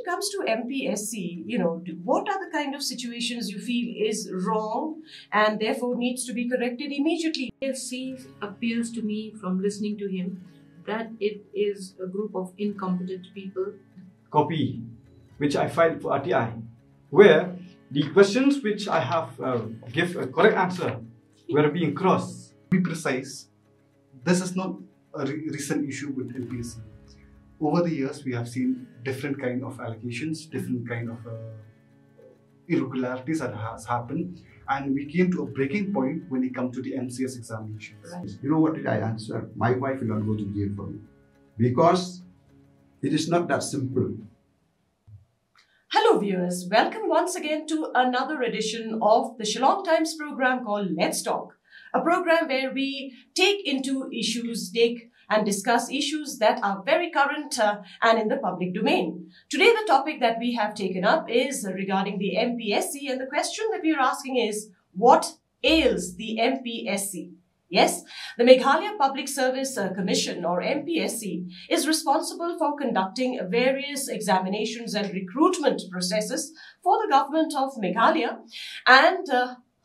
it comes to MPSC, what are the kind of situations you feel is wrong and therefore needs to be corrected immediately? MPSC appears to me from listening to him that it is a group of incompetent people. Copy which I filed for RTI, where the questions which I have give a correct answer were being crossed. To be precise, this is not a recent issue with MPSC. Over the years, we have seen different kind of allegations, different kind of irregularities that has happened, and we came to a breaking point when it comes to the MCS examinations. Right. You know what did I answer? My wife will not go to jail for me, because it is not that simple. Hello viewers, welcome once again to another edition of the Shillong Times program called Let's Talk, a program where we take and discuss issues that are very current and in the public domain. Today the topic that we have taken up is regarding the MPSC, and the question that we are asking is, what ails the MPSC? Yes, the Meghalaya Public Service Commission, or MPSC, is responsible for conducting various examinations and recruitment processes for the government of Meghalaya. And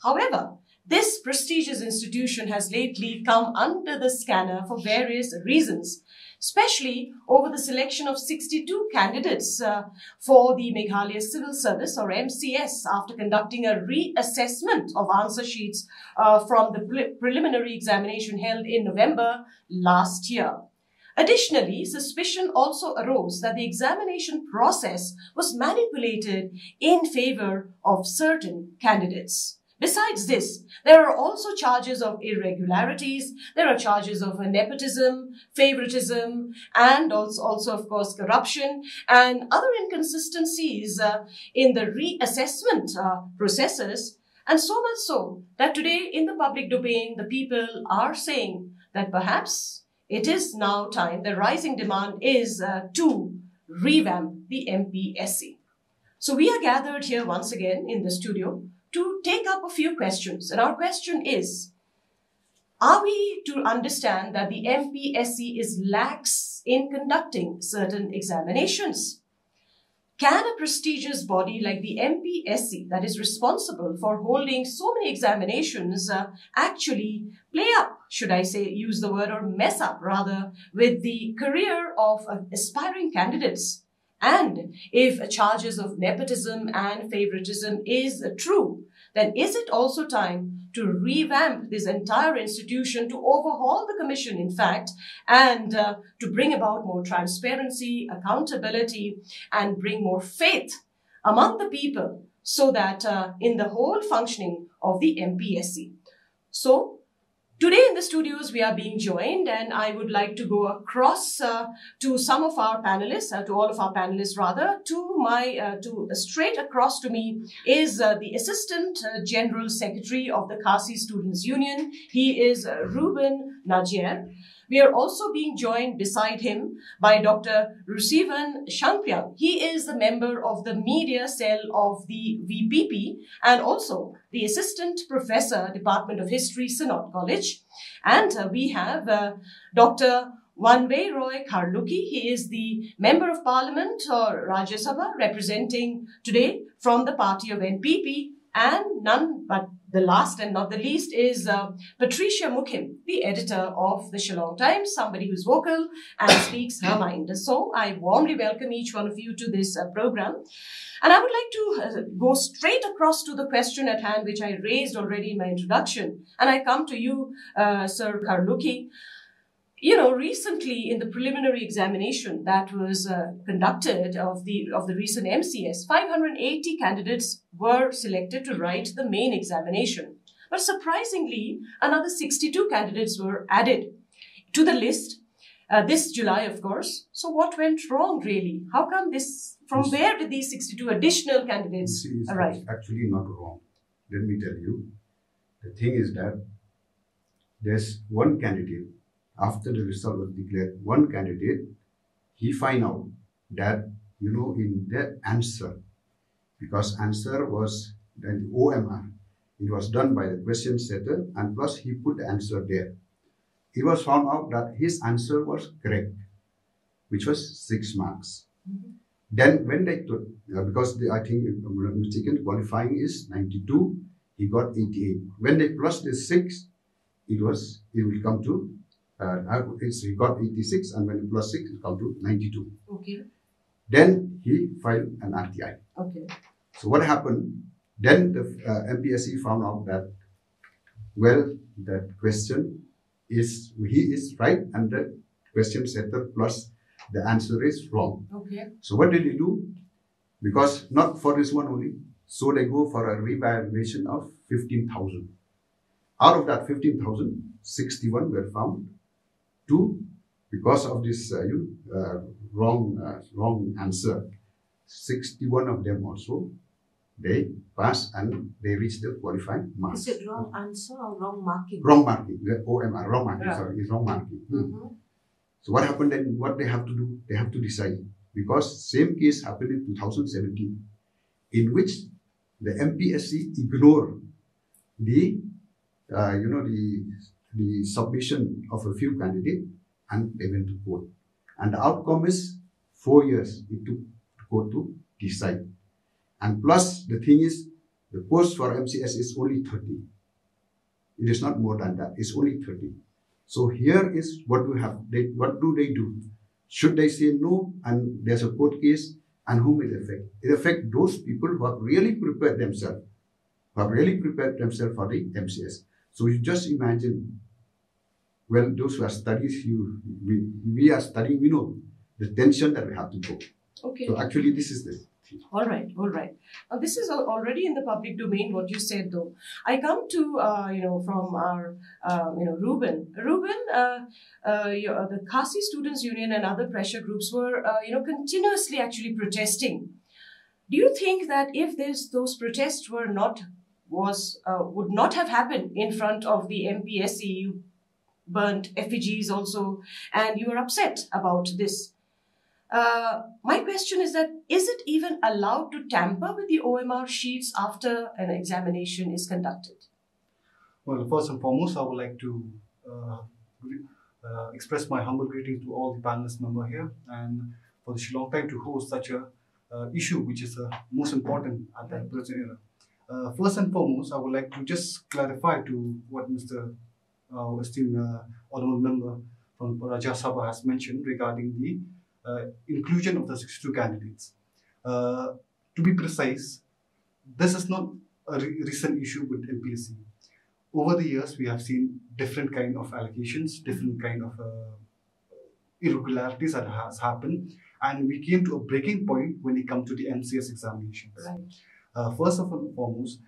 however, this prestigious institution has lately come under the scanner for various reasons, especially over the selection of 62 candidates for the Meghalaya Civil Service, or MCS, after conducting a reassessment of answer sheets from the preliminary examination held in November last year. Additionally, suspicion also arose that the examination process was manipulated in favor of certain candidates. Besides this, there are also charges of irregularities, there are charges of nepotism, favoritism, and also of course, corruption and other inconsistencies in the reassessment processes, and so much so that today in the public domain, the people are saying that perhaps it is now time, the rising demand is to revamp the MPSC. So we are gathered here once again in the studio to take up a few questions. And our question is, are we to understand that the MPSC is lax in conducting certain examinations? Can a prestigious body like the MPSC, that is responsible for holding so many examinations, actually play up, should I say, use the word, or mess up rather, with the career of aspiring candidates? And if charges of nepotism and favoritism is true, then is it also time to revamp this entire institution, to overhaul the commission, in fact, and to bring about more transparency, accountability, and bring more faith among the people, so that in the whole functioning of the MPSC. So, today in the studios, we are being joined, and I would like to go across to some of our panelists, to all of our panelists rather, straight across to me is the Assistant General Secretary of the Khasi Students Union. He is Reuben Najiar. We are also being joined beside him by Dr. Rusievan Shangpliang. He is the member of the media cell of the VPP and also the Assistant Professor, Department of History, Synod College. And we have Dr. Wanweiroy Kharlukhi. He is the Member of Parliament, or Rajya Sabha, representing today from the party of NPP. And none but the last and not the least is Patricia Mukhim, the editor of the Shillong Times, somebody who's vocal and speaks her mind. So I warmly welcome each one of you to this program. And I would like to go straight across to the question at hand, which I raised already in my introduction. And I come to you, Sir Kharlukhi. You know, recently in the preliminary examination that was conducted of the recent MCS, 580 candidates were selected to write the main examination. But surprisingly, another 62 candidates were added to the list this July, of course. So what went wrong really? How come this, from where did these 62 additional candidates arrive? It's actually not wrong. Let me tell you. The thing is that there's one candidate. After the result was declared, one candidate, he find out that, you know, in the answer, because answer was then OMR, it was done by the question setter, and plus he put the answer there. It was found out that his answer was correct, which was 6 marks. Then when they took, because I think, if I'm not mistaken, qualifying is 92, he got 88. When they plus the 6, it will come to, he got 86, and when you plus 6, it will come to 92. Okay. Then he filed an RTI. Okay. So what happened? Then the MPSC found out that, well, that question is, he is right, and the question setter plus the answer is wrong. Okay. So what did he do? Because not for this one only, so they go for a revaluation of 15,000. Out of that 15,000, 61 were found. 2, because of this wrong answer, 61 of them also, they pass and they reach the qualifying marks. Is it wrong answer or wrong marking? Wrong marking, the OMR, wrong marking, Yeah. sorry, it's wrong marking. Mm-hmm. So what happened then, what they have to do? They have to decide. Because same case happened in 2017, in which the MPSC ignored the submission of a few candidates, and they went to court. And the outcome is 4 years it took the court to decide. And plus, the thing is, the post for MCS is only 30. It is not more than that. It's only 30. So here is what we have. What do they do? Should they say no, and there's a court case, and whom it affect? It affects those people who have really prepared themselves, for the MCS. So you just imagine, well, those who are studies, we are studying, we know the tension that we have to go. Okay. So actually, this is the. All right, all right. This is already in the public domain, what you said, though. I come to, from our, Reuben. Reuben, the Khasi Students' Union and other pressure groups were, continuously actually protesting. Do you think that if those protests would not have happened in front of the MPSC, you burnt effigies also, and you were upset about this? My question is that, is it even allowed to tamper with the OMR sheets after an examination is conducted? Well, first and foremost, I would like to express my humble greetings to all the panelists members here, and for the Shillong Times to host such a issue which is most important at the present era. First and foremost, I would like to just clarify to what Mr. esteemed honorable member from Rajya Sabha has mentioned regarding the inclusion of the 62 candidates. To be precise, this is not a recent issue with MPSC. Over the years, we have seen different kind of allocations, different kind of irregularities that has happened, and we came to a breaking point when it comes to the MCS examinations. Right. First and foremost,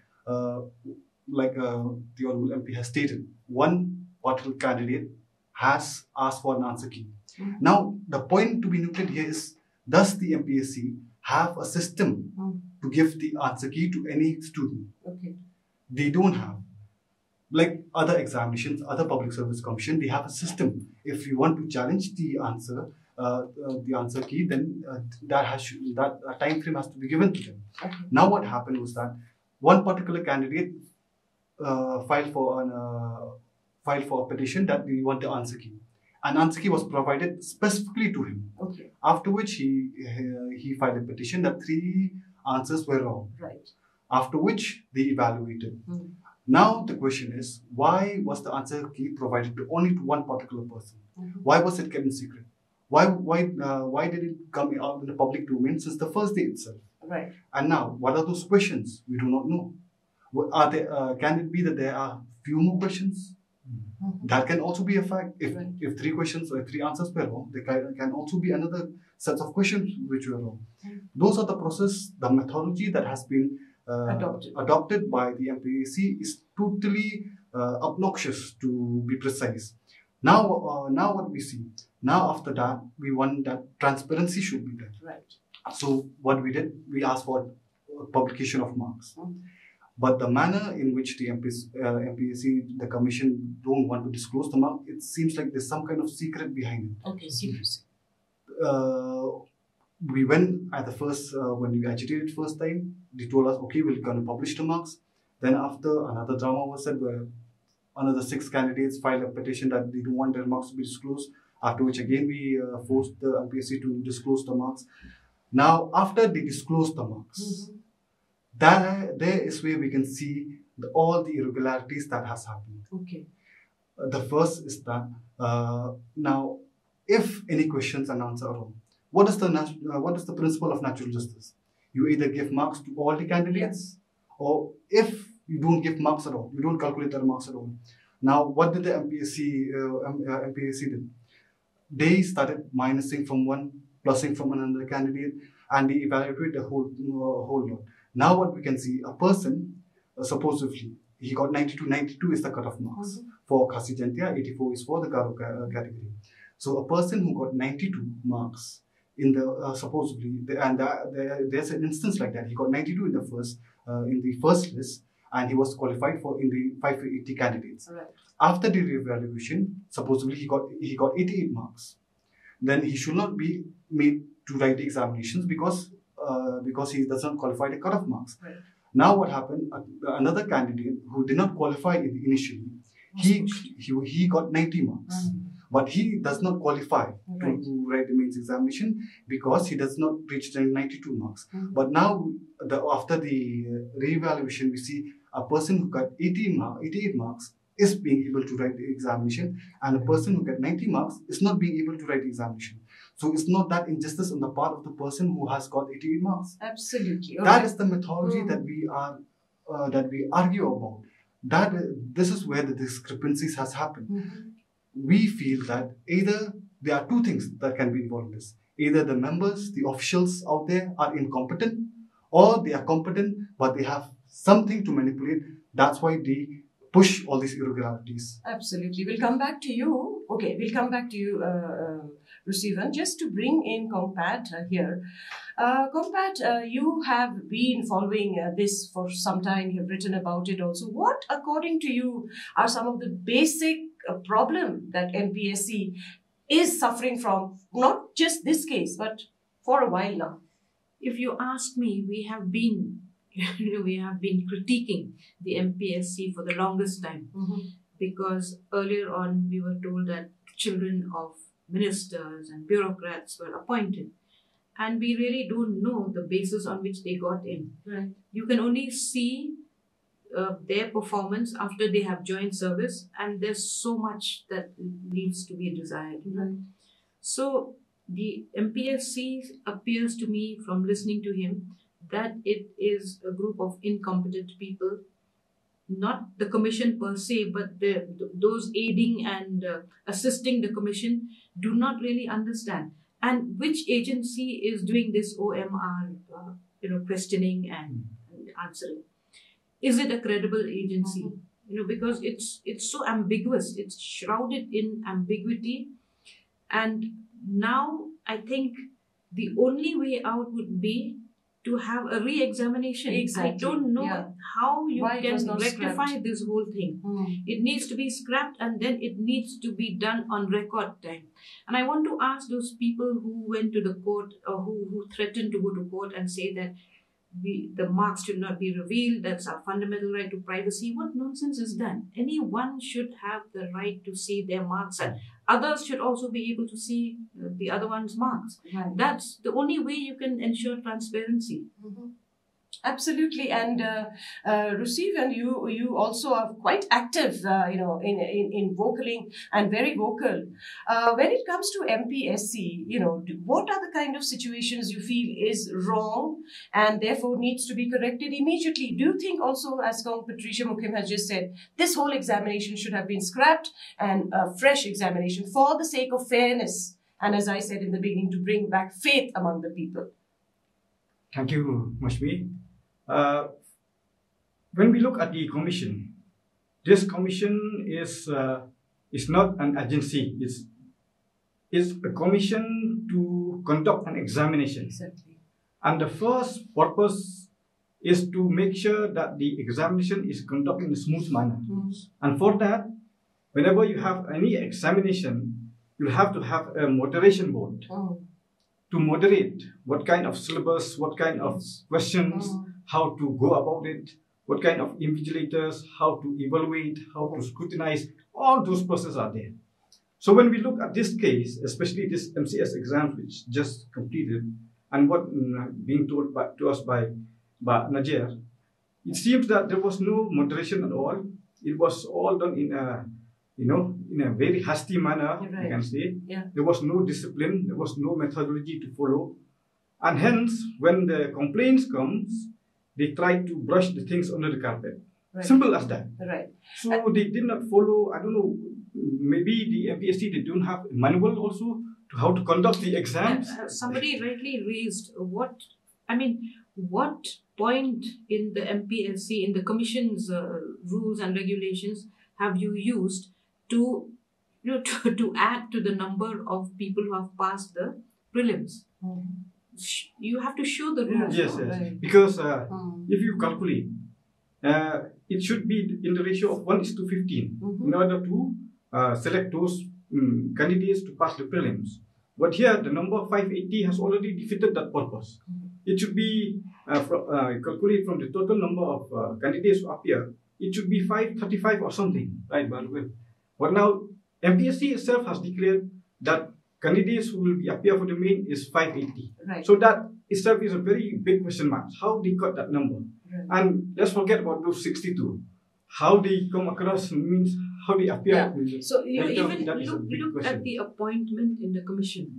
like the Honorable MP has stated, one particular candidate has asked for an answer key. Mm-hmm. Now, the point to be noted here is, does the MPSC have a system to give the answer key to any student? Okay. They don't have. Like other examinations, other public service commission, they have a system. If you want to challenge the answer key, then that time frame has to be given to them. Okay. Now, what happened was that one particular candidate filed for a petition that we want the answer key. An answer key was provided specifically to him. Okay. After which he filed a petition that 3 answers were wrong. Right. After which they evaluated. Mm. Now the question is, why was the answer key provided only to one particular person? Mm-hmm. Why was it kept in secret? Why did it come out in the public domain since the first day itself? Right. And now, what are those questions? We do not know. Can it be that there are few more questions? Mm-hmm. That can also be a fact. If 3 questions or 3 answers were wrong, there can also be another set of questions which were wrong. Mm-hmm. Those are the process, the methodology that has been adopted by the MPSC is totally obnoxious, to be precise. Now what we see, now after that, we want that transparency should be there. Right. So what we did, we asked for publication of marks. Mm-hmm. But the manner in which the MPSC, the commission, don't want to disclose the mark, it seems like there's some kind of secret behind it. Okay, secrecy. We went at the first, when we agitated first time, they told us, okay, we're going to publish the marks. Then after, another drama was said where another 6 candidates filed a petition that they don't want their marks to be disclosed. After which again we forced the MPSC to disclose the marks. Now, after they disclose the marks, there is where we can see all the irregularities that has happened. Okay. The first is that now, if any questions and answers are wrong, what is the principle of natural justice? You either give marks to all the candidates, or if you don't give marks at all, you don't calculate the marks at all. Now, what did the MPSC did? They started minusing from one, plussing from another candidate, and they evaluated the whole lot. Now, what we can see, a person supposedly he got 92. 92 is the cutoff marks for Khasi Jantia. 84 is for the Garo category. So, a person who got 92 marks in the supposedly, there's an instance like that. He got 92 in the first list, and he was qualified for in the 580 candidates. Right. After the reevaluation, supposedly he got 88 marks. Then he should not be made to write the examinations because he does not qualify the cutoff marks. Right. Now what happened? Another candidate who did not qualify initially, he got 90 marks. But he does not qualify to write the mains examination because he does not reach the 92 marks. But now, after the re-evaluation, we see a person who got 88 marks is being able to write the examination, and a person who got 90 marks is not being able to write the examination. So it's not that injustice on the part of the person who has got 88 marks. Absolutely. That is the methodology that we argue about. This is where the discrepancies has happened. We feel that either there are two things that can be involved in this. Either the members, the officials out there are incompetent, or they are competent, but they have something to manipulate. That's why they push all these irregularities. Absolutely. We'll come back to you. Okay, we'll come back to you, Rusievan. Just to bring in Compat here. Compat, you have been following this for some time. You've written about it also. What, according to you, are some of the basic problem that MPSC is suffering from? Not just this case, but for a while now. If you ask me, we have been critiquing the MPSC for the longest time, because earlier on we were told that children of ministers and bureaucrats were appointed, and we really don't know the basis on which they got in. Right. You can only see their performance after they have joined service, and there's so much that needs to be desired. Right. So the MPSC appears to me, from listening to him, that it is a group of incompetent people, not the commission per se, but those aiding and assisting the commission do not really understand. And which agency is doing this OMR, questioning and answering? Is it a credible agency? Because it's so ambiguous. It's shrouded in ambiguity. And now I think the only way out would be to have a re-examination. Exactly. I don't know how you can rectify this whole thing. It needs to be scrapped, and then it needs to be done on record time. And I want to ask those people who went to the court or who threatened to go to court and say that the marks should not be revealed, that's our fundamental right to privacy. What nonsense is that? Anyone should have the right to see their marks, and others should also be able to see the other one's marks. Right. That's the only way you can ensure transparency. Absolutely. And Rusievan, you also are quite active, in vocaling and very vocal. When it comes to MPSC, what are the kind of situations you feel is wrong and therefore needs to be corrected immediately? Do you think also, as Patricia Mukhim has just said, this whole examination should have been scrapped and a fresh examination for the sake of fairness? And as I said in the beginning, to bring back faith among the people. Thank you, Moushumi. When we look at the commission, this commission is not an agency. It's a commission to conduct an examination. Exactly. And the first purpose is to make sure that the examination is conducted in a smooth manner. And for that, whenever you have any examination, you have to have a moderation board to moderate what kind of syllabus, what kind of questions, how to go about it, what kind of invigilators, how to evaluate, how to scrutinize, all those processes are there. So when we look at this case, especially this MCS exam which just completed, and what being told to us by Najiar, it seems that there was no moderation at all. It was all done in a, in a very hasty manner, Right. you can say. Yeah. There was no discipline, there was no methodology to follow. And hence, when the complaints comes, they try to brush the things under the carpet. Right. Simple as that. Right. So they did not follow, I don't know, maybe the MPSC, they don't have a manual also to how to conduct the exams. Somebody rightly raised what point in the MPSC, in the Commission's rules and regulations, have you used to to add to the number of people who have passed the prelims? You have to show the rules. Yes, no? yes. Right. Because if you calculate, it should be in the ratio of 1:15 in order to select those candidates to pass the prelims. But here, the number 580 has already defeated that purpose. It should be calculated from the total number of candidates who appear. It should be 535 or something, right? But now, MPSC itself has declared that candidates who will appear for the main is 580. Right. So that itself is a very big question mark. How they got that number? Right. And let's forget about those 62. How they come across means how they appear. Yeah. So you Even that is a big look question. at the appointment in the Commission,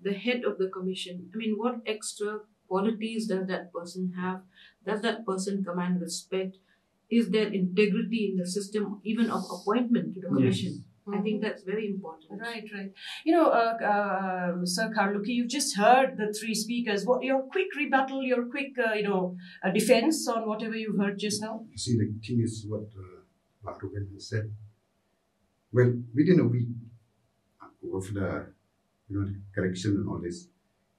the head of the Commission. I mean, what extra qualities does that person have? Does that person command respect? Is there integrity in the system, even of appointment to the Commission? I think that's very important. Right, right. Sir Kharlukhi, you've just heard the three speakers. What your quick rebuttal, your quick, defense on whatever you've heard just now? See, the thing is what Reuben has said. Well, within a week of the correction and all this,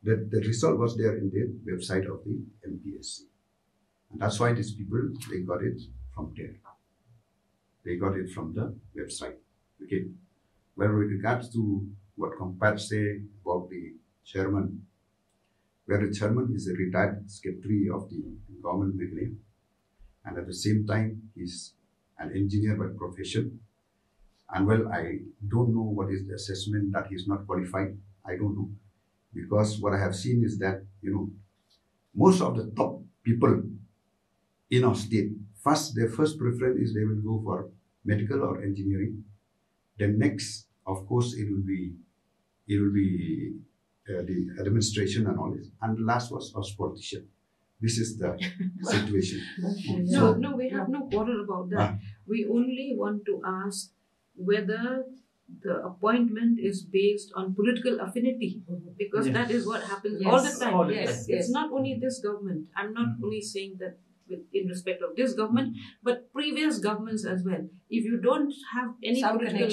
the result was there in the website of the MPSC. And that's why these people, they got it from there. They got it from the website. Okay. Well, with regards to what Compat say about the chairman, where the chairman is a retired secretary of the government Meghalaya, and at the same time he's an engineer by profession. And well, I don't know what is the assessment that he's not qualified. I don't know, because what I have seen is that most of the top people in our state, their first preference is they will go for medical or engineering. Then next, of course, it will be the administration and all this. And the last was politician. This is the situation. No, we have no quarrel about that. We only want to ask whether the appointment is based on political affinity, because that is what happens all the time. It's not only this government. I'm not only saying that in respect of this government, but previous governments as well. If you don't have any political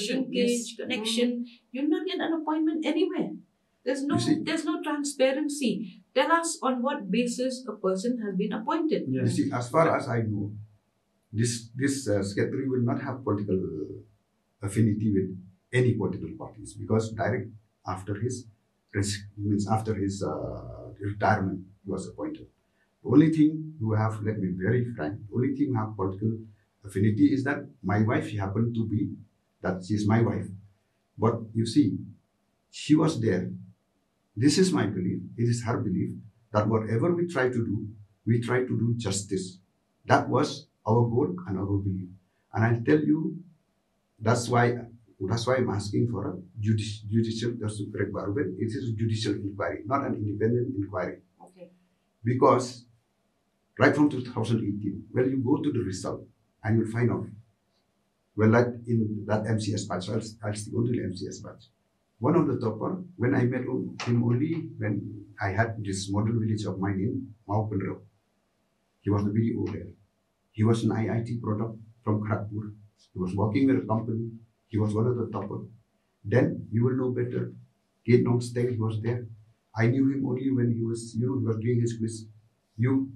connection, you'll not get an appointment anywhere. There's no transparency. Tell us on what basis a person has been appointed. You see, as far as I know, this secretary will not have political affinity with any political parties, because direct after his retirement he was appointed. The only thing you have, let me be very frank, the only thing you have political affinity is that my wife, she happened to be, that she is my wife. But you see, she was there. This is my belief, it is her belief, that whatever we try to do justice. That was our goal and our belief. And I tell you, that's why I'm asking for a judicial, just to correct Reuben, it is a judicial inquiry, not an independent inquiry. Okay. Because right from 2018, well, you go to the result and you'll find out, well, like in that MCS batch, I'll stick onto the MCS batch. One of the topper, when I met him only when I had this model village of mine in Moushumi, he was the BDO there. He was an IIT product from Chakraborty. He was working with a company. He was one of the topper. Then you will know better. Kate Nongsteng, he was there. I knew him only when he was, he was doing his quiz. You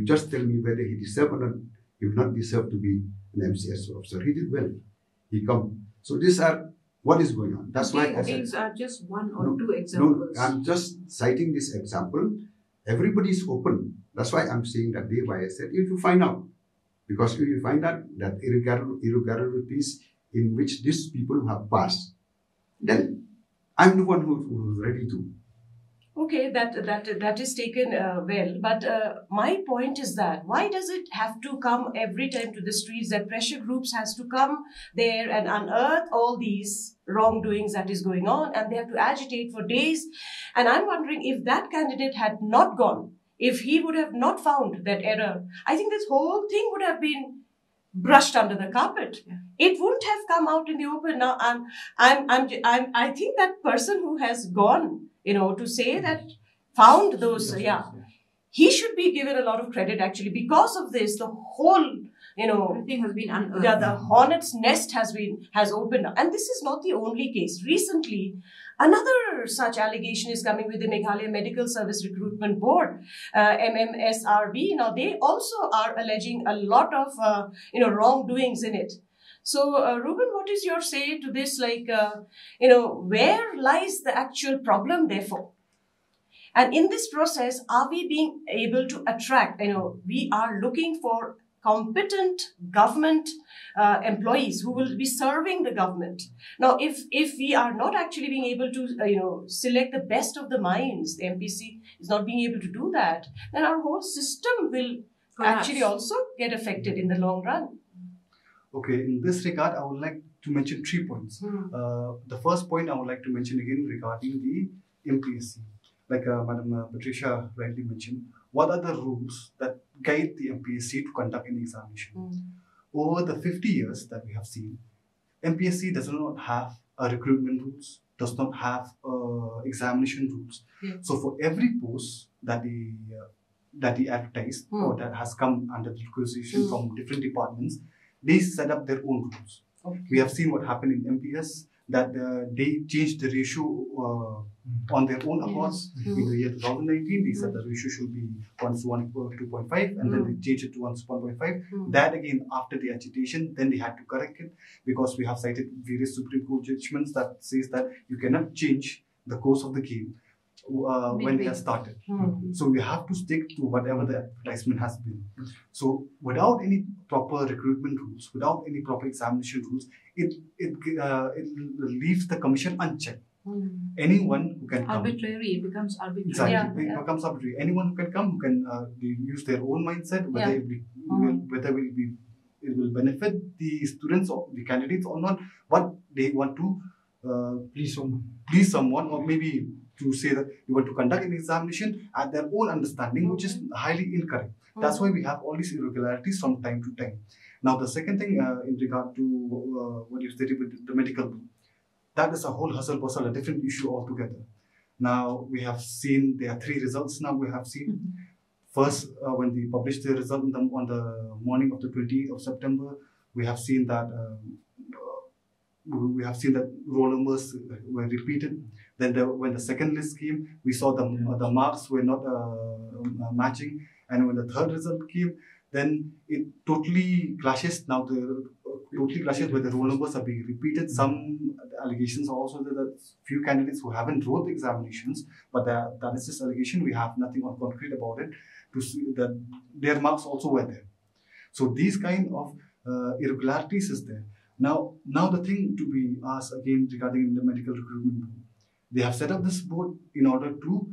just tell me whether he deserved or not. He would not deserve to be an MCS officer. He did well. He come. So these are what is going on. That's why I said, these are just one or two examples. No, I'm just citing this example. Everybody is open. That's why I'm saying that day why I said, if you find out, because if you find out that irregularities in which these people have passed, then I'm the one who's ready to. Okay, that is taken well. But my point is that why does it have to come every time to the streets? That pressure groups has to come there and unearth all these wrongdoings that is going on, and they have to agitate for days. And I'm wondering if that candidate had not gone, if he would have not found that error, I think this whole thing would have been brushed under the carpet. Yeah. It wouldn't have come out in the open. Now, I think that person who has gone, to say that found those, he should be given a lot of credit actually. Because of this, the whole, everything has been unearthed. the hornet's nest has opened up. And this is not the only case. Recently, another such allegation is coming with the Meghalaya Medical Service Recruitment Board, MMSRB. Now, they also are alleging a lot of, wrongdoings in it. So, Reuben, what is your say to this? Where lies the actual problem, therefore? And in this process, are we being able to attract, we are looking for competent government employees who will be serving the government. Now, if we are not actually being able to, select the best of the minds, the MPC is not being able to do that, then our whole system will actually also get affected in the long run. Okay, in this regard, I would like to mention 3 points. The first point I would like to mention again regarding the MPSC. Like Madam Patricia rightly mentioned, what are the rules that guide the MPSC to conduct an examination? Over the 50 years that we have seen, MPSC does not have a recruitment rules, does not have examination rules. So for every post that they advertise or that has come under the requisition from different departments, they set up their own rules. We have seen what happened in MPS, that they changed the ratio on their own accords. In the year 2019, they said the ratio should be 1:1 to 2.5, and then they changed it to 1:1.5. That again, after the agitation, then they had to correct it, because we have cited various Supreme Court judgments that says that you cannot change the course of the game when they have started. So we have to stick to whatever the advertisement has been. So without any proper recruitment rules, without any proper examination rules, it leaves the commission unchecked. Anyone who can come. Arbitrary, it becomes arbitrary. Exactly, it becomes arbitrary. Anyone who can come, who can use their own mindset, whether it will benefit the students or the candidates or not, what they want to please someone, or maybe to say that you want to conduct an examination at their own understanding, which is highly incorrect. That's why we have all these irregularities from time to time. Now, the second thing in regard to what you stated with the medical board, that is a whole hustle-bustle, a different issue altogether. Now, we have seen there are 3 results now we have seen. First, when they published the result on the morning of the 28th of September, we have seen that roll numbers were repeated. Then when the second list came, we saw the marks were not matching. And when the third result came, then it totally clashes. Now totally clashes where the roll numbers are being repeated. Some allegations are also that there are few candidates who haven't wrote the examinations, but that is just allegation. We have nothing on concrete about it to see that their marks also were there. So these kind of irregularities is there. Now the thing to be asked again regarding the medical recruitment board. They have set up this board in order to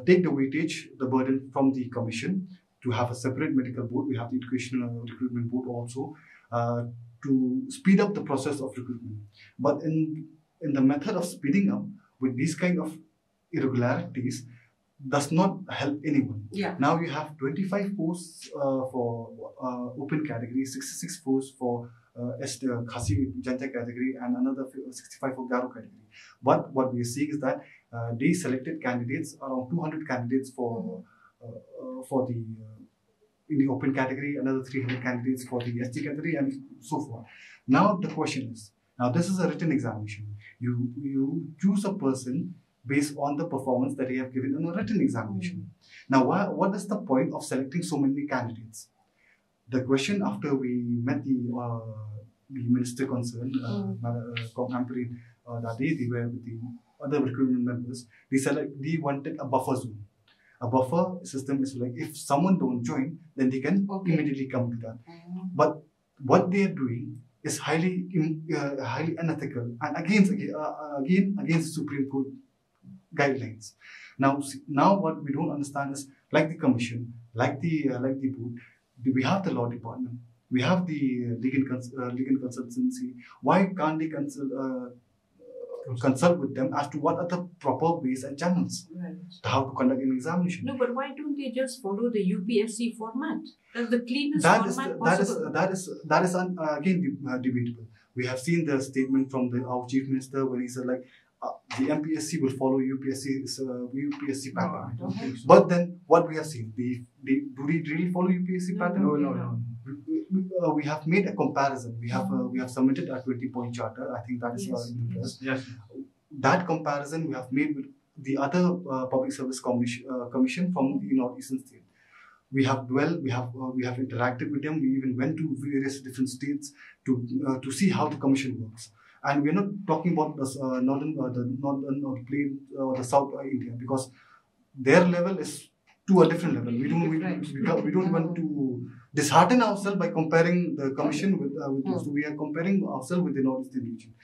take the weightage, the burden from the commission, to have a separate medical board. We have the educational recruitment board also to speed up the process of recruitment. But in the method of speeding up with these kind of irregularities does not help anyone. Now you have 25 posts for open category, 66 posts for Khasi Janta category, and another 65 for Garo category. But what we are seeing is that they selected candidates, around 200 candidates for the in the open category, another 300 candidates for the ST category, and so forth. Now the question is, now this is a written examination. You choose a person based on the performance that they have given in a written examination. Now, what is the point of selecting so many candidates? The question after we met the minister concerned, Dadi, they were with the other recruitment members, they said like they wanted a buffer zone. A buffer system is like if someone don't join, then they can immediately come to that. But what they are doing is highly unethical and against the Supreme Court guidelines. Now what we don't understand is, like the commission, like the board, we have the law department, we have the legal consultancy. Why can't they consult with them as to what are the proper ways and channels how to conduct an examination? No, but why don't they just follow the UPSC format? That's the cleanest format possible. That is again debatable. We have seen the statement from our chief minister when he said the MPSC will follow UPSC pattern. But then what we have seen, do they really follow UPSC pattern? No. We have made a comparison. We have submitted a 20-point charter. I think that is in the press. Yes. That comparison we have made with the other public service commission from the northeastern state. We have interacted with them. We even went to various different states to see how the commission works. And we're not talking about the northern or the plain or the south India, because their level is to a different level. We don't want to dishearten ourselves by comparing the commission with so we are comparing ourselves with the northeastern region.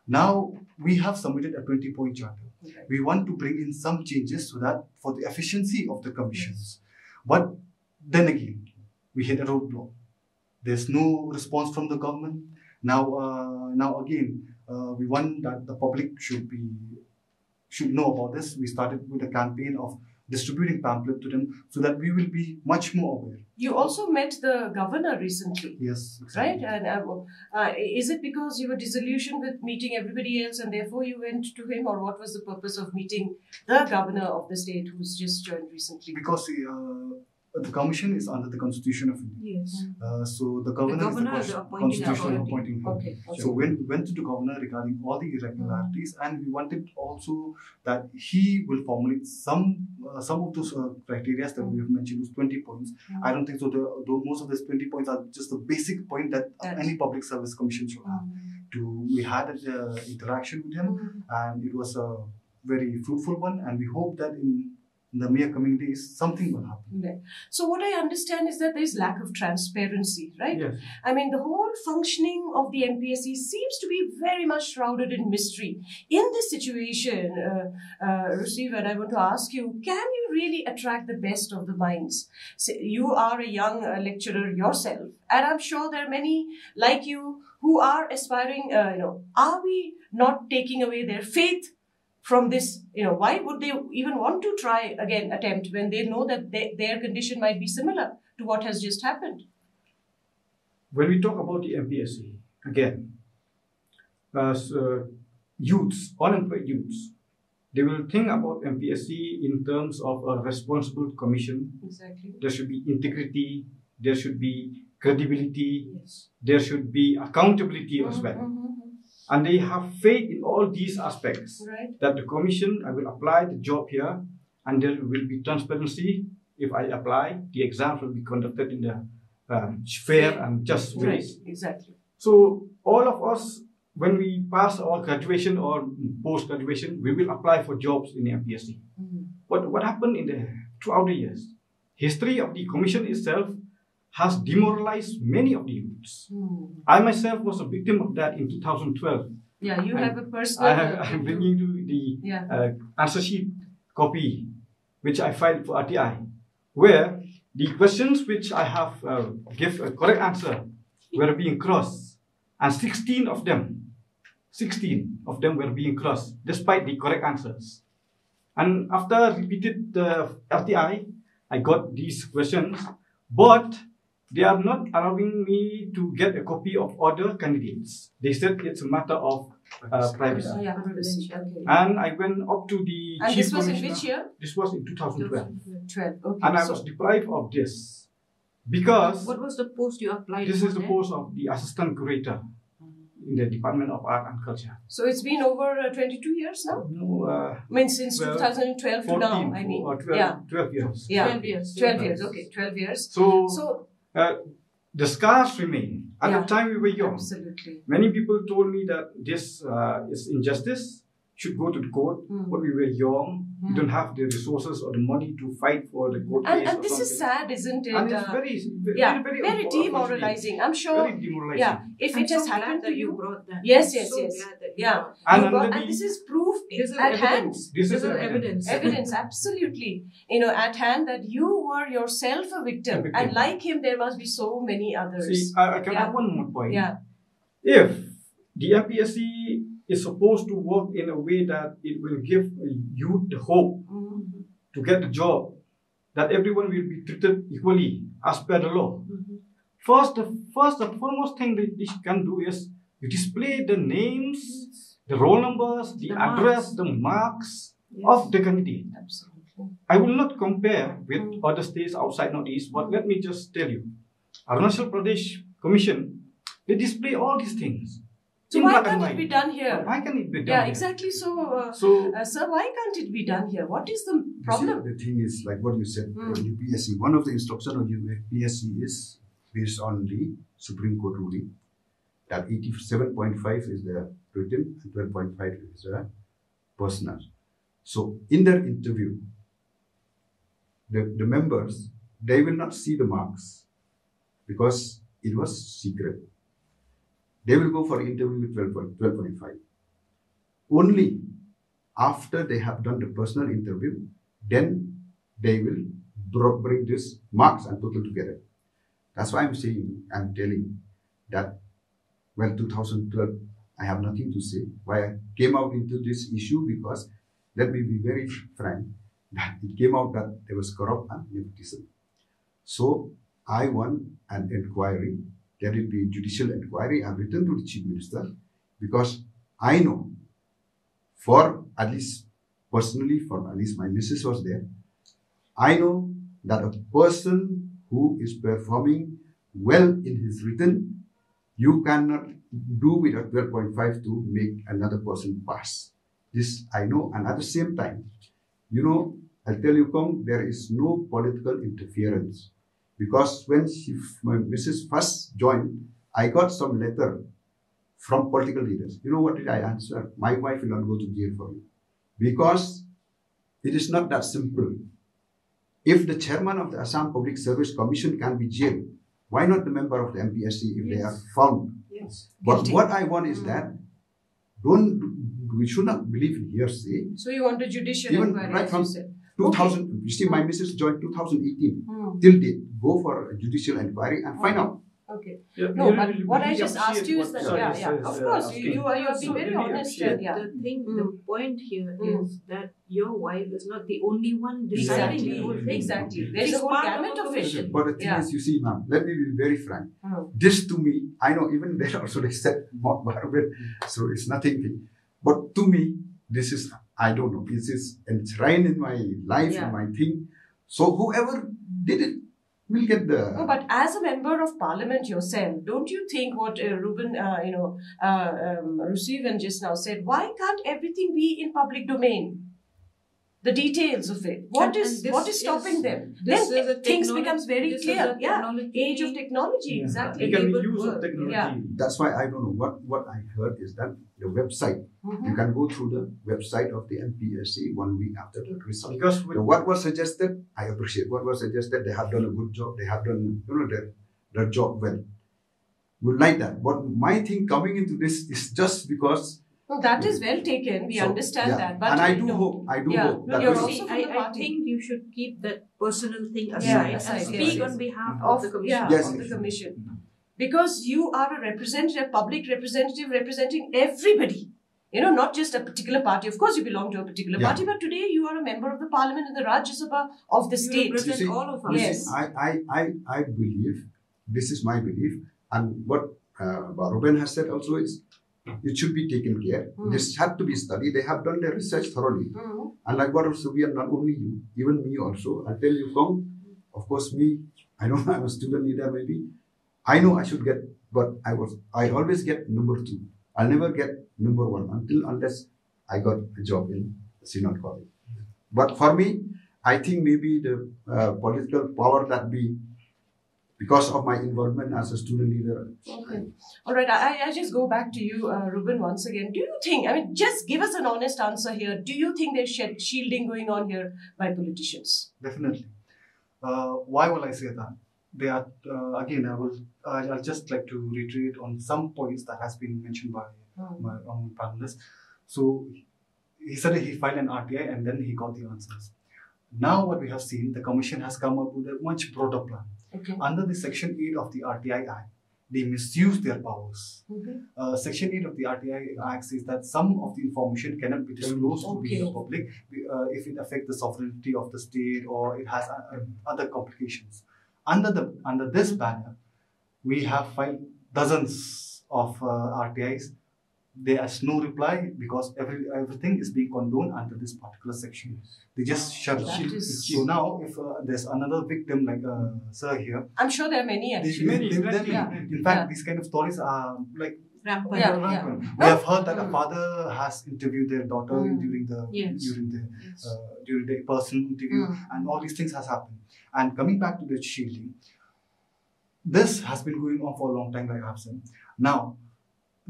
Now we have submitted a 20-point charter. We want to bring in some changes so that for the efficiency of the commissions. But then again, we hit a roadblock. There's no response from the government. Now again, we want that the public should know about this. We started with a campaign of distributing pamphlet to them so that we will be much more aware. You also met the governor recently. Yes, exactly. Right? And is it because you were disillusioned with meeting everybody else and therefore you went to him, or what was the purpose of meeting the governor of the state who's just joined recently? Because the commission is under the Constitution of India. Yes. So the governor is the constitutional appointing. Okay. So we went to the governor regarding all the irregularities, and we wanted also that he will formulate some of those criteria that we have mentioned, those 20 points. I don't think so. Most of these 20 points are just the basic point that any public service commission should have. We had an interaction with him, and it was a very fruitful one, and we hope that in the mere coming days, something will happen. Right. So what I understand is that there is lack of transparency, right? Yes. I mean, the whole functioning of the MPSC seems to be very much shrouded in mystery. In this situation, Rusievan, I want to ask you, can you really attract the best of the minds? So you are a young lecturer yourself, and I'm sure there are many like you who are aspiring, are we not taking away their faith from this? Why would they even want to try again, attempt, when they know that their condition might be similar to what has just happened? When we talk about the MPSC, again, as youths, unemployed youths, they will think about MPSC in terms of a responsible commission. Exactly. There should be integrity, there should be credibility, there should be accountability as well. And they have faith in all these aspects, that the commission, I will apply the job here, and there will be transparency. If I apply, the exams will be conducted in the fair and just ways. Exactly. So all of us, when we pass our graduation or post-graduation, we will apply for jobs in the MPSC. But what happened throughout the years? History of the commission itself has demoralized many of the youths. I myself was a victim of that in 2012. Yeah, you have a personal... I'm bringing you the answer sheet copy, which I filed for RTI, where the questions which I have give a correct answer were being crossed, and 16 of them were being crossed, despite the correct answers. And after repeated RTI, I got these questions, but they are not allowing me to get a copy of other candidates. They said it's a matter of privacy. Privacy. Okay. And I went up to the and chief this was commissioner. In which year? This was in 2012. 12. Okay. And I was deprived of this because... What was the post you applied for? This is the post of the assistant curator in the Department of Art and Culture. So it's been over 22 years now? No, I mean, since 2012 to now, I mean. Or 12 years. Yeah. 12 years. 12 years, okay, 12 years. So the scars remain. At the time we were young, absolutely. Many people told me that this is injustice, should go to the court. When we were young, we don't have the resources or the money to fight for the court case. And this is sad, isn't it? And it's very demoralizing. I'm sure. Very demoralizing. Yeah, if it has happened that to you brought that. Yes. Glad that Yeah. And You got- under and the- this is proof This is at hand. evidence. This is evidence. Evidence, absolutely. At hand that you were yourself a victim. A victim. And like him, there must be so many others. See, I can Yeah. add one more point. Yeah. If the MPSC is supposed to work in a way that it will give youth the hope Mhm. to get the job, that everyone will be treated equally as per the law. The foremost thing that this can do is you display the names, the roll numbers, the The address, marks. the marks Yes. of the candidate. Absolutely. I will not compare with other states outside Northeast, but let me just tell you, Arunachal Pradesh Commission, they display all these things. So in why black and can't it white. be done here? Why can it be done? Yeah, here? exactly. So, sir, why can't it be done here? What is the You see, problem? the thing is, like what you said, Mm. UPSC, one of the instructions of UPSC is based on the Supreme Court ruling that 87.5 is the written and 12.5 is the personal. So in their interview, the members, they will not see the marks because it was secret. They will go for interview with 12.5. Only after they have done the personal interview, then they will bring this marks and total together. That's why I'm telling that, well, 2012, I have nothing to say. Why I came out into this issue because, let me be very frank, that it came out that there was corrupt and nepotism. So I want an inquiry. There will be a judicial inquiry. I've written to the Chief Minister because I know, for at least personally, for at least my missus was there, I know that a person who is performing well in his written, you cannot do with a 12.5 to make another person pass. This I know, and at the same time, I'll tell you, there is no political interference. Because when my Mrs. first joined, I got some letter from political leaders. You know what did I answer? My wife will not go to jail for you. Because it is not that simple. If the chairman of the Assam Public Service Commission can be jailed, why not the member of the MPSC if they are found? Yes. But Guilty. what I want is that we should not believe in hearsay. So you want a judicial Even inquiry, right as from you said. 2000, you see, my missus joined 2018. Hmm. Till date, go for a judicial inquiry and find out. Okay. Yeah, No, we but really- what we I really just asked appreciate you is what that, sir yeah, is, yeah, of uh, course, asking. you are being So very really honest appreciate and yeah. The thing, Mm. the point here Mm. is that your wife is not the only one deciding Exactly, the whole thing. exactly. There's She's a whole part of gamut a of it. commission. But the thing Yeah. is, you see, ma'am, let me be very frank. Hmm. This to me, I know even there also they said more barbed, so it's nothing. But to me, this is, I don't know, this is enshrined in my life, Yeah. in my thing. So whoever did it will get the... No, but as a member of parliament yourself, don't you think what Reuben, Rusievan just now said, why can't everything be in public domain? The details of it. What And is this stopping is- them? this Then is a things technolo- becomes very this is clear. a Yeah, technology- age of technology, Yeah. exactly. It can be Enabled use of work. technology. Yeah. That's why I don't know what I heard is that the website, Mhm. you can go through the website of the MPSC 1 week after the result. Because with, What was suggested, I appreciate. What was suggested, they have done a good job. They have done, their job well. Would like that. But my thing coming into this is just because. No, that is well taken. We So, understand yeah. that. But and I we do don't- hope. Yeah. That No, you're this- also See, from the I party. think you should keep that personal thing Yeah, aside aside, and yes, speak yes. on behalf Of of the commission. yeah, Yes, of yes. the commission, because you are a representative, public representative, representing everybody. Not just a particular party. Of course, you belong to a particular Yeah. party, but today you are a member of the parliament in the Rajya Sabha of the You state. represent You see- all of us. you see, Yes. I believe, this is my belief, and what Reuben has said also is, it should be taken care. Mm. This had to be studied. They have done their research thoroughly. Mhm. And like what also, we are not only you, even me also. I'll tell you, of course, me, I know I'm a student leader maybe. I know I should get, but I always get number 2. I'll never get number 1 unless I got a job in Synod College. But for me, I think maybe the political power that because of my involvement as a student leader. Okay. All right. I just go back to you, Reuben, once again. Do you think, just give us an honest answer here. Do you think there's shielding going on here by politicians? Definitely. Why will I say that? They are again. I'll just like to reiterate on some points that has been mentioned by my panelists. So he said he filed an RTI and then he got the answers. Now what we have seen, the Commission has come up with a much broader plan. Okay. Under the Section 8 of the RTI Act, they misuse their powers. Section 8 of the RTI Act says that some of the information cannot be disclosed to the public if it affects the sovereignty of the state or it has other complications. Under this banner, we have filed dozens of RTIs. There is no reply because everything is being condoned under this particular section. They just shut up. So now, if there's another victim like Sir here, I'm sure there are many actually. In fact, these kind of stories are like Rampant. We have heard that a father has interviewed their daughter during the personal interview, and all these things has happened. And coming back to the shielding, this has been going on for a long time, like I have said. Now,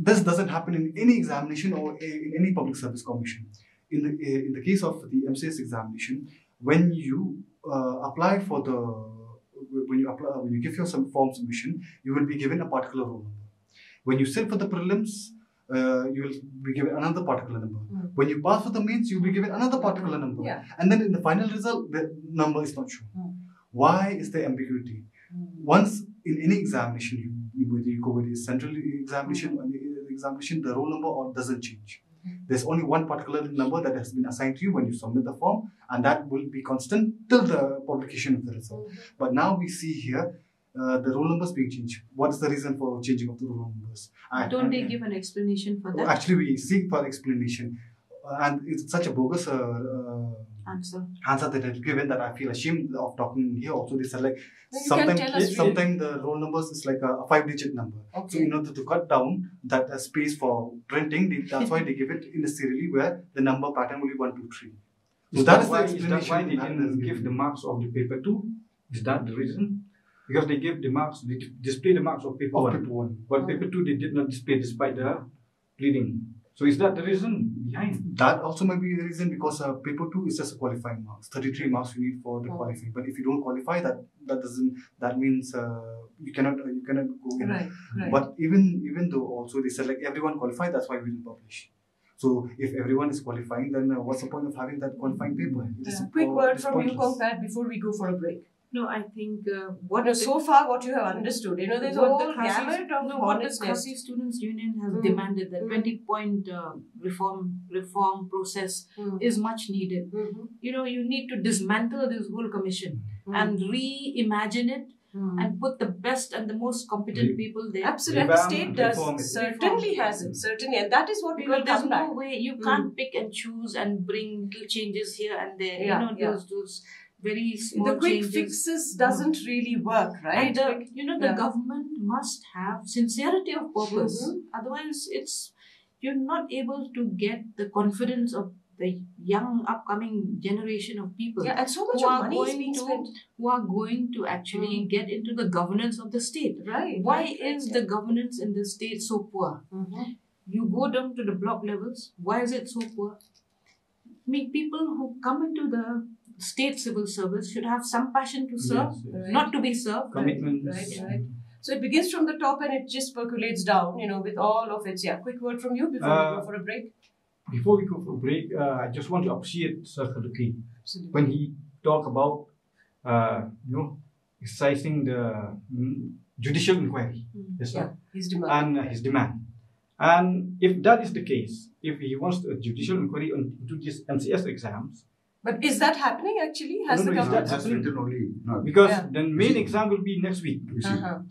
this doesn't happen in any examination or in any public service commission. In the case of the MCS examination, when you apply for the when you give your form submission, you will be given a particular roll number. When you sit for the prelims, you will be given another particular number. When you pass for the mains, you will be given another particular number. And then in the final result, the number is not shown. Why is there ambiguity? Once in any examination, whether you go with the central examination or the examination, the roll number doesn't change. There's only one particular number that has been assigned to you when you submit the form, and that will be constant till the publication of the result. But now we see here the roll numbers being changed. What is the reason for changing of the roll numbers? Don't they give an explanation for that? Actually, we seek for explanation, and it's such a bogus answer that is given that I feel ashamed of talking here. Also, they said like sometimes the roll numbers is like a 5-digit number. So in order to cut down that space for printing, that's why they give it in a serially where the number pattern will be 1, 2, 3. So that is the explanation. Is that why they didn't give the marks of the paper 2? Is that the reason? Because they give the marks, they display the marks of paper 1. But paper 2 they did not display despite the reading. So is that the reason behind? That also might be the reason because paper 2 is just a qualifying marks. 33 marks you need for the qualifying. But if you don't qualify, that means you cannot go in. Right. But even though also they said like everyone qualified, that's why we didn't publish. So if everyone is qualifying, then what's the point of having that qualifying paper? Quick word from you, Kongpat, before we go for a break. No, I think so far what you have understood, there's a whole gamut of honestness. What the Khasi Students' Union has demanded, that 20-point reform process is much needed. You need to dismantle this whole commission and reimagine it and put the best and the most competent people there. Absolutely, the state does certainly has it, certainly, and that is what we will there's come no back. way you can't pick and choose and bring little changes here and there. Those very small the quick changes. fixes doesn't really work, right? And the government must have sincerity of purpose. Otherwise, you're not able to get the confidence of the young upcoming generation of people. And so much of money is being spent. Who are going to actually get into the governance of the state. Right. Why is the governance in the state so poor? You go down to the block levels. Why is it so poor? I mean, people who come into the state civil service should have some passion to serve, not to be served. Commitment. Right. So it begins from the top and it just percolates down, with all of its. Quick word from you before we go for a break. Before we go for a break, I just want to appreciate Sir Kharlukhi when he talked about, exercising the judicial inquiry. His demand. And his demand. And if that is the case, if he wants a judicial inquiry into these MCS exams. But is that happening actually? Has the government? Is that happening? Because the main exam will be next week.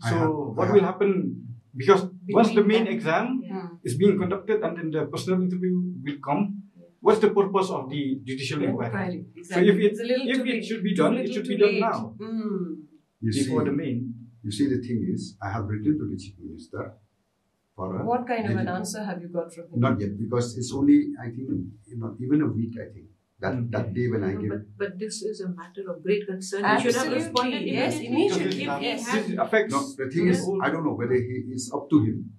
So what will happen? Because once the main exam is being conducted and then the personal interview will come, what's the purpose of the judicial inquiry? Exactly. So if it should be done, it should be done now. Before the main. You see, the thing is, I have written to the Chief Minister. What kind of an answer have you got from him? Not yet, because it's only, I think, even a week, I think. That day when I give it. But this is a matter of great concern. Absolutely. You should have responded immediately. The thing is, I don't know whether it's up to him,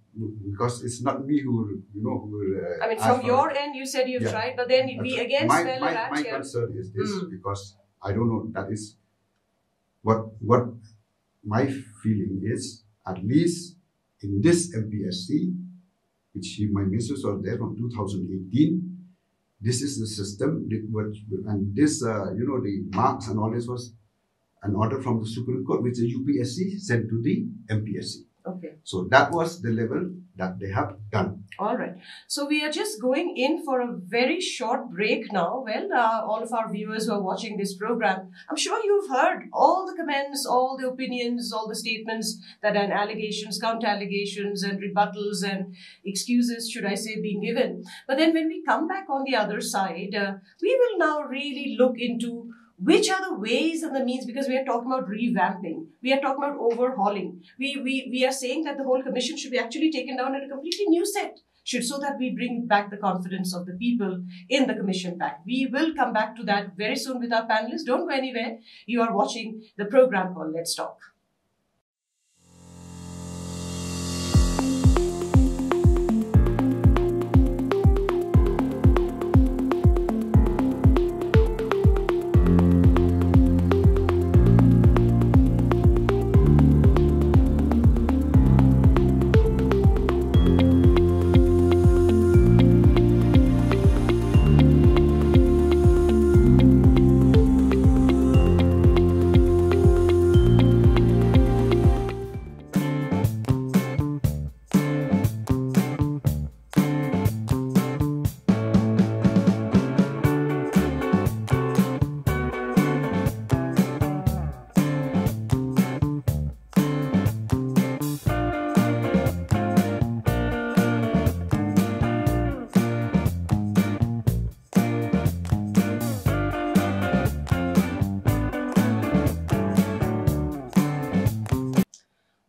because it's not me who will. I mean, from your end, you said you've tried, but then we again smell a rat my here. concern is this, because I don't know. That is what my feeling is. At least in this MPSC, which my ministers are there from 2018. This is the system, and this, the marks and all this was an order from the Supreme Court, which the UPSC sent to the MPSC. Okay. So that was the level that they have done. All right. So we are just going in for a very short break now. Well, all of our viewers who are watching this program, I'm sure you've heard all the comments, all the opinions, all the statements that are allegations, counter-allegations and rebuttals and excuses, should I say, being given. But then when we come back on the other side, we will now really look into which are the ways and the means, because we are talking about revamping, we are talking about overhauling. We are saying that the whole commission should be actually taken down at a completely new set, so that we bring back the confidence of the people in the commission back. We will come back to that very soon with our panelists. Don't go anywhere. You are watching the program called Let's Talk.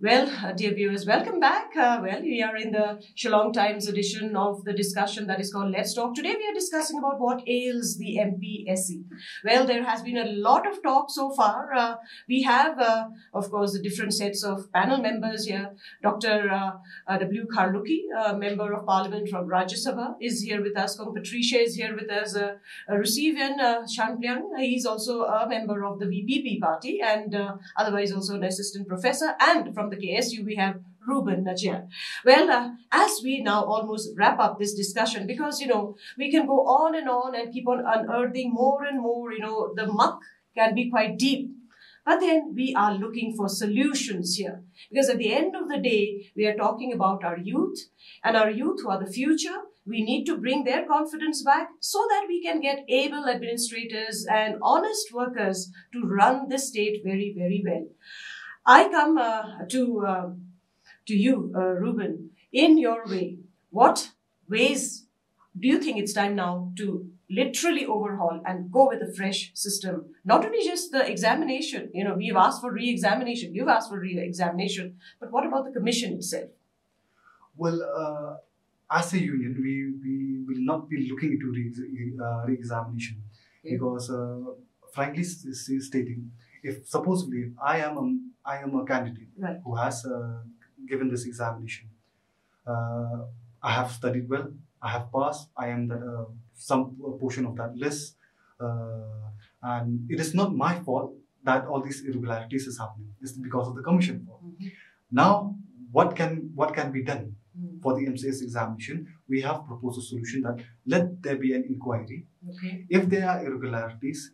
Well, dear viewers, welcome back. We are in the Shillong Times edition of the discussion that is called Let's Talk. Today we are discussing about what ails the MPSC. Well, there has been a lot of talk so far. We have, of course, the different sets of panel members here. Dr. W. Kharlukhi, Member of Parliament from Rajya Sabha, is here with us. Patricia is here with us. Rusievan Shangpliang, he is also a member of the VPP party and otherwise also an assistant professor. And from the KSU, we have Reuben Najiar. Well, as we now almost wrap up this discussion, because, we can go on and keep on unearthing more and more, the muck can be quite deep. But then we are looking for solutions here. Because at the end of the day, we are talking about our youth, and our youth who are the future. We need to bring their confidence back so that we can get able administrators and honest workers to run this state very, very well. I come to you, Reuben, in your way. What ways do you think it's time now to literally overhaul and go with a fresh system? Not only just the examination, we've asked for re-examination, you've asked for re-examination, but what about the commission itself? Well, as a union, we will not be looking into re-examination because, frankly stating, if supposedly I am a candidate who has given this examination, I have studied well, I have passed, I am some portion of that list, and it is not my fault that all these irregularities is happening. It's because of the commission fault. Mm-hmm. Now, what can be done for the MCS examination? We have proposed a solution that let there be an inquiry. Okay. If there are irregularities,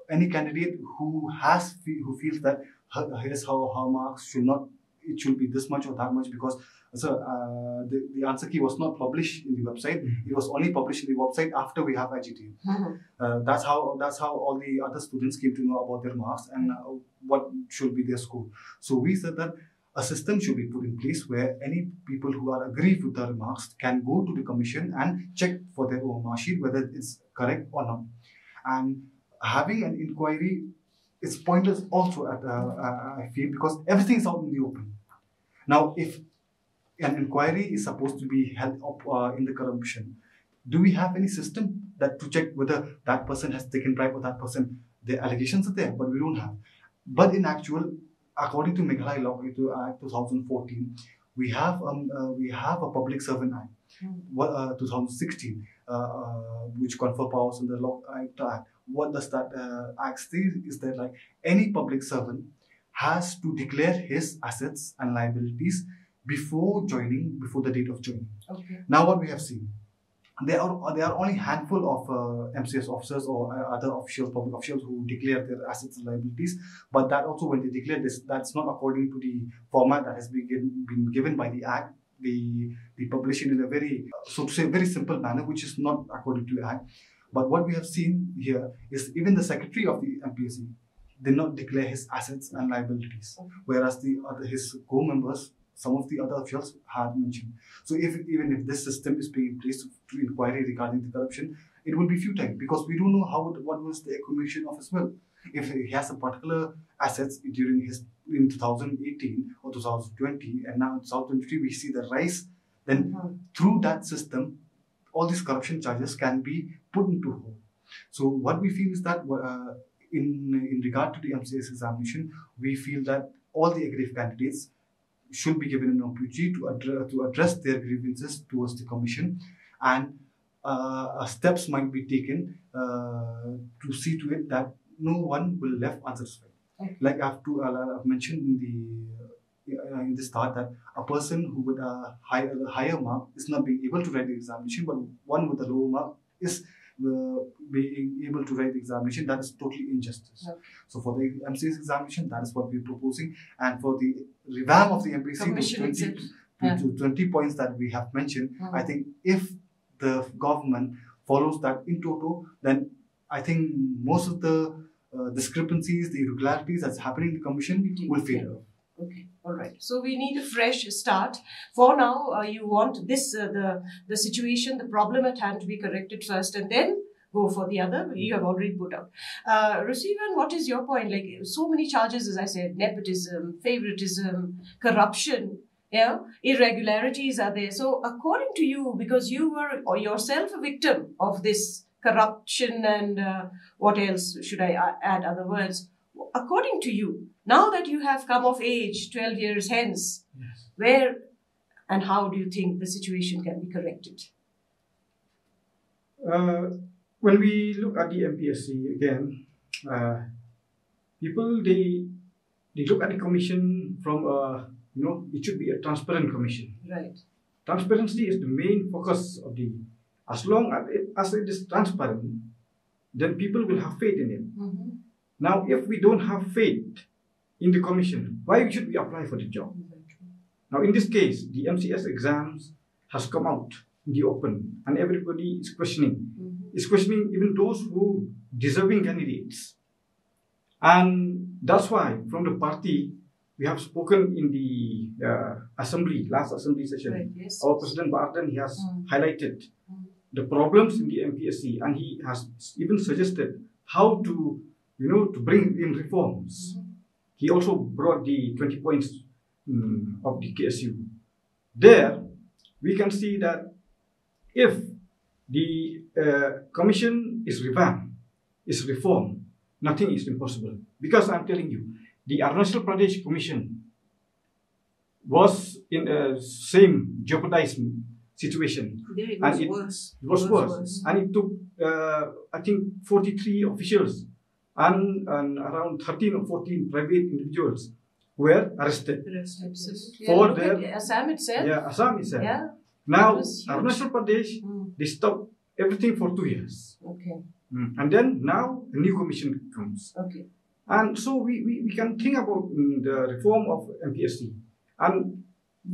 any candidate who feels that her marks should be this much or that much, because the answer key was not published in the website. It was only published in the website after we have agitated. That's how all the other students came to know about their marks and what should be their score. So we said that a system should be put in place where any people who are aggrieved with their marks can go to the commission and check for their own mark sheet whether it's correct or not. And having an inquiry is pointless also, I feel, because everything is out in the open. Now, if an inquiry is supposed to be held up in the commission, do we have any system to check whether that person has taken bribe or that person? The allegations are there, but we don't have. But in actual, according to Meghalaya Law Act 2014, we have a Public Servant Act 2016, which confer powers on the Law Act. What does that act say? Is that like any public servant has to declare his assets and liabilities before the date of joining. Okay. Now what we have seen, there are only handful of MCS officers or other officials, public officials, who declare their assets and liabilities. But that also, when they declare this, that's not according to the format that has been given by the Act. They publish it in a very, so to say, very simple manner, which is not according to the Act. But what we have seen here is even the secretary of the MPSC did not declare his assets and liabilities, whereas his co-members, some of the other officials, had mentioned. So even if this system is being placed to inquiry regarding the corruption, it will be futile, because we don't know what was the accumulation of his wealth. If he has a particular assets in 2018 or 2020, and now in 2023 we see the rise, then through that system, all these corruption charges can be put into hold. So what we feel is that in regard to the MCS examination, we feel that all the aggrieved candidates should be given an opportunity to address their grievances towards the commission, and steps might be taken to see to it that no one will left unsatisfied. Okay. Like I've mentioned in the start, that a person who with a higher mark is not being able to write the examination, but one with a lower mark is being able to write the examination. That is totally injustice. Okay. So for the MCS examination, that is what we're proposing, and for the revamp of the MPSC, to 20 points that we have mentioned, I think if the government follows that in toto, then I think most of the discrepancies, the irregularities that's happening in the commission will fade out. Okay, all right. So we need a fresh start. For now, you want this the situation, the problem at hand to be corrected first, and then go for the other. You have already put out. Rusievan, what is your point? Like, so many charges, as I said, nepotism, favoritism, corruption. Yeah, irregularities are there. So according to you, because you were yourself a victim of this corruption and what else should I add other words? According to you, now that you have come of age 12 years hence, yes, where and how do you think the situation can be corrected? When we look at the MPSC again, people they look at the commission from it should be a transparent commission. Right. Transparency is the main focus of the. As long as it is transparent, then people will have faith in it. Mm-hmm. Now, if we don't have faith in the commission, why should we apply for the job? Now, in this case, the MCS exams has come out in the open, and everybody is questioning. Mm-hmm. Is questioning even those who deserving candidates. And that's why, from the party, we have spoken in the last assembly session. Right, yes. Our President Barden, he has highlighted the problems in the MPSC, and he has even suggested how to bring in reforms. Mm-hmm. He also brought the 20 points of the KSU. There, we can see that if the commission is revamped, is reformed, nothing is impossible. Because I'm telling you, the Arunachal Pradesh Commission was in a same jeopardized situation. There it was worse. It was worse. And it took, I think, 43 officials and around 13 or 14 private individuals were arrested. For their Assam itself. Yeah, Assam itself. Yeah. Now, Arunachal Pradesh, they stopped everything for 2 years. Okay. And then now a new commission comes. Okay. And so we can think about the reform of MPSC. And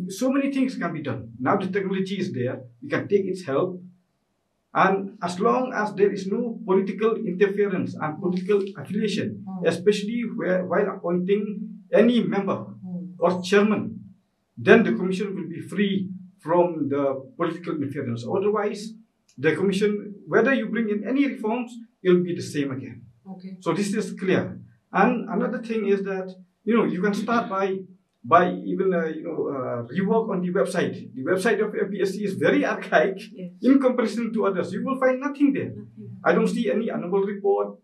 so many things can be done. Now the technology is there. We can take its help. And as long as there is no political interference and political affiliation, especially while appointing any member or chairman, then the commission will be free from the political interference. Otherwise, the commission, whether you bring in any reforms, it will be the same again. Okay. So this is clear. And another thing is that, you can start by even, rework on the website. The website of MPSC is very archaic in comparison to others. You will find nothing there. I don't see any annual report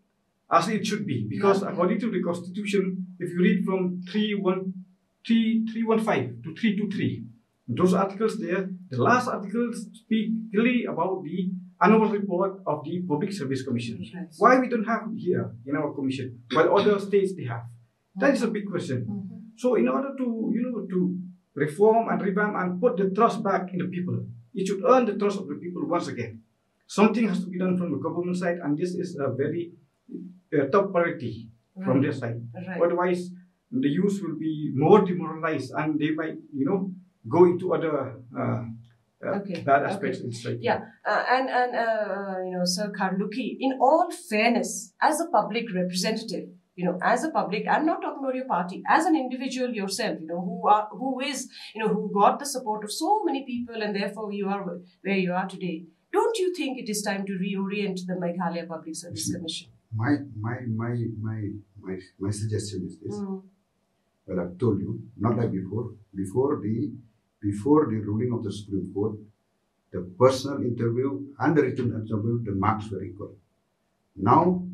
as it should be. Because according to the Constitution, if you read from 315 to 323, those articles there, the last articles speak clearly about the annual report of the Public Service Commission. Right. Why we don't have here in our commission, while other states they have? That is a big question. So in order to reform and revamp and put the trust back in the people. It should earn the trust of the people once again. Something has to be done from the government side, and this is a very top priority from their side. Right. Otherwise, the youth will be more demoralized, and they might, go into other bad aspects in society. Yeah, Sir Kharlukhi, in all fairness, as a public representative, as a public, I'm not talking about your party, as an individual yourself, who got the support of so many people, and therefore you are where you are today. Don't you think it is time to reorient the Meghalaya Public Service Commission? My suggestion is this. Well, I've told you, not like before. Before the ruling of the Supreme Court, the personal interview and the written interview, the marks were equal. Now,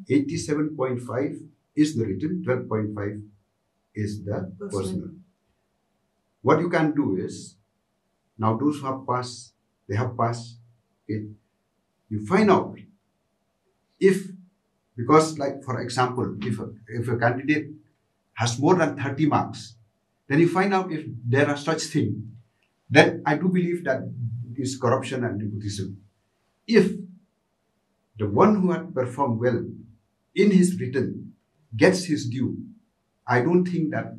87.5 is the written, 12.5 is the personal. What you can do is, now those who have passed, they have passed. Okay? You find out because like for example, if a candidate has more than 30 marks, then you find out if there are such things. Then I do believe that is corruption and nepotism. If the one who had performed well in his written gets his due, I don't think that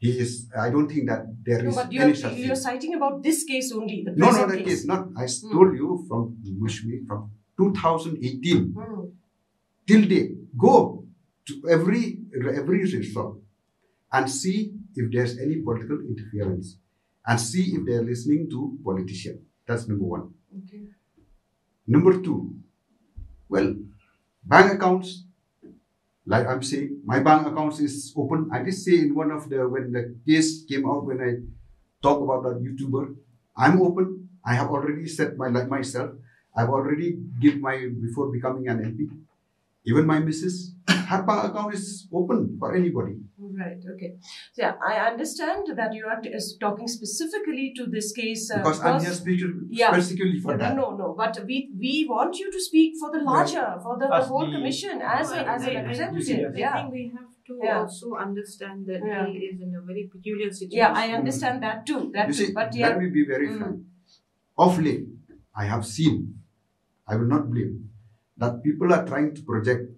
there is any such thing. You're citing about this case only, the No, present that case. is not. I told you from Moushumi, from 2018 till date. Go to every resort and see if there's any political interference, and see if they're listening to politicians. That's number one. Okay. Number two, well, bank accounts, like I'm saying, my bank accounts is open. I did say in when the case came out, when I talk about that YouTuber, I'm open. I have already set myself. I've already before becoming an MP. Even my missus, her bank account is open for anybody. Right, okay. So yeah, I understand that you are talking specifically to this case. Because I'm here specifically for that. No, but we want you to speak for the larger, for the whole commission as a representative. I think we have to also understand that he is in a very peculiar situation. Yeah, I understand that too. Let me be very frank. Of late, I have seen, I will not blame, that people are trying to project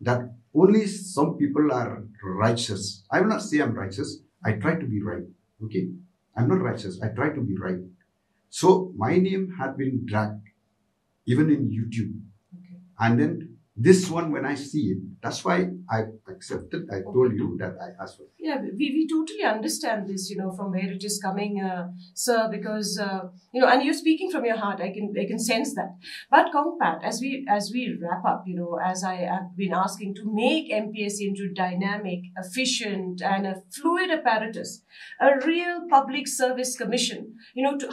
that only some people are righteous. I will not say I'm righteous. I try to be right. Okay? I'm not righteous. I try to be right. So my name had been dragged even in YouTube. Okay. And then this one, when I see it, that's why I accepted. I told you that I asked for it. Yeah, we totally understand this, from where it is coming, sir, because, and you're speaking from your heart. I can sense that. But Kongpat, as we wrap up, as I have been asking, to make MPSC into dynamic, efficient, and a fluid apparatus, a real public service commission,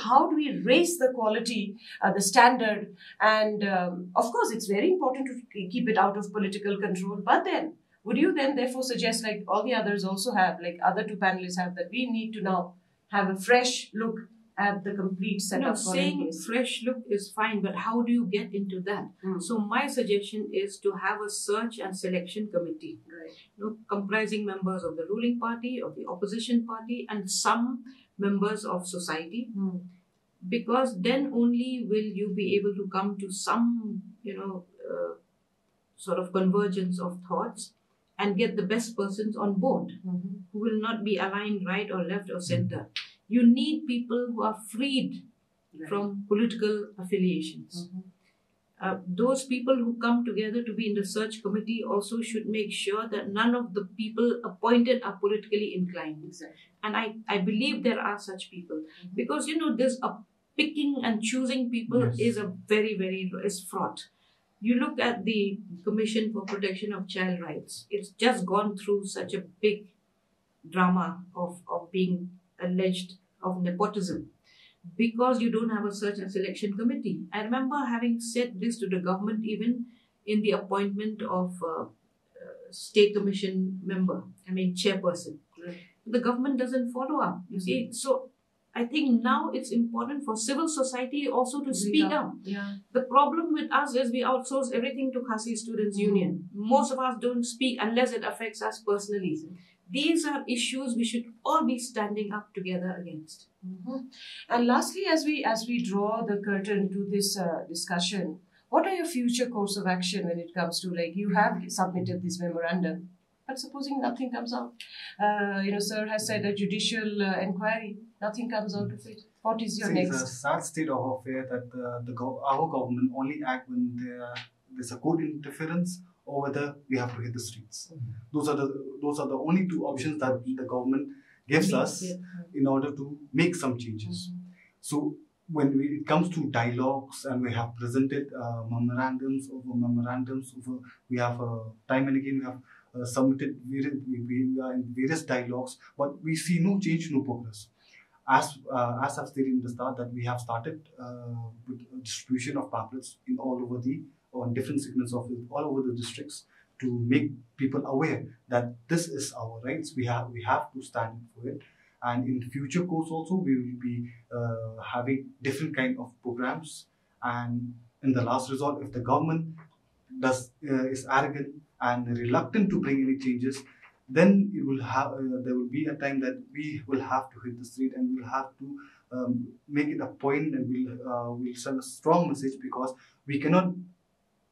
how do we raise the quality, the standard, and of course, it's very important to keep it out of political control. But then, would you then therefore suggest, like all the others also have, like other two panelists have, that we need to now have a fresh look at the complete set of saying fresh look is fine, but how do you get into that? So my suggestion is to have a search and selection committee, comprising members of the ruling party, of the opposition party, and some members of society, because then only will you be able to come to some, sort of convergence of thoughts and get the best persons on board who will not be aligned right or left or center. You need people who are freed from political affiliations. Those people who come together to be in the search committee also should make sure that none of the people appointed are politically inclined. Exactly. And I believe there are such people. Because, there's a picking and choosing people is a very, is fraught. You look at the Commission for Protection of Child Rights. It's just gone through such a big drama of being alleged of nepotism because you don't have a search and selection committee. I remember having said this to the government even in the appointment of State Commission chairperson. The government doesn't follow up, you see. So I think now it's important for civil society also to speak up. Yeah. The problem with us is we outsource everything to Khasi Students' Union. Most of us don't speak unless it affects us personally. These are issues we should all be standing up together against. And lastly, as we draw the curtain to this discussion, what are your future course of action when it comes to, like, you have submitted this memorandum, but supposing nothing comes out? Sir has said a judicial inquiry, nothing comes out of it. What is your next? It's a sad state of affair that our government only act when there's a court interference or whether we have to hit the streets. Those are the only two options that the government gives us in order to make some changes. So when it comes to dialogues, and we have presented memorandums, we have time and again we have submitted, we are in various dialogues, but we see no change, no progress. As I've stated in the start, that we have started with distribution of pamphlets on different segments of all over the districts to make people aware that this is our rights. We have to stand for it. And in future course also, we will be having different kind of programs. And in the last resort, if the government is arrogant and reluctant to bring any changes, then it will have there will be a time that we will have to hit the street, and we will have to make it a point, and we'll send a strong message, because we cannot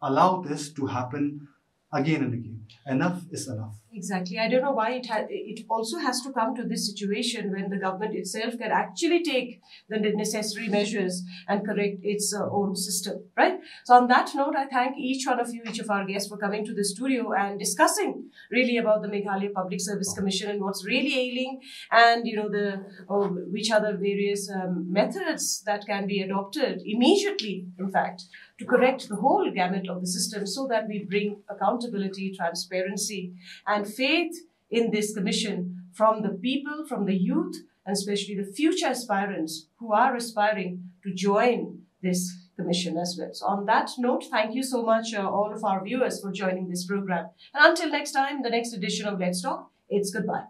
allow this to happen again and again. Enough is enough. Exactly. I don't know why it also has to come to this situation when the government itself can actually take the necessary measures and correct its own system, right? So on that note, I thank each one of you, each of our guests, for coming to the studio and discussing really about the Meghalaya Public Service Commission and what's really ailing, and which are the various methods that can be adopted immediately, in fact, to correct the whole gamut of the system, so that we bring accountability, transparency, and faith in this commission from the people, from the youth, and especially the future aspirants who are aspiring to join this commission as well. So on that note, thank you so much, all of our viewers, for joining this program. And until next time, the next edition of Let's Talk, it's goodbye.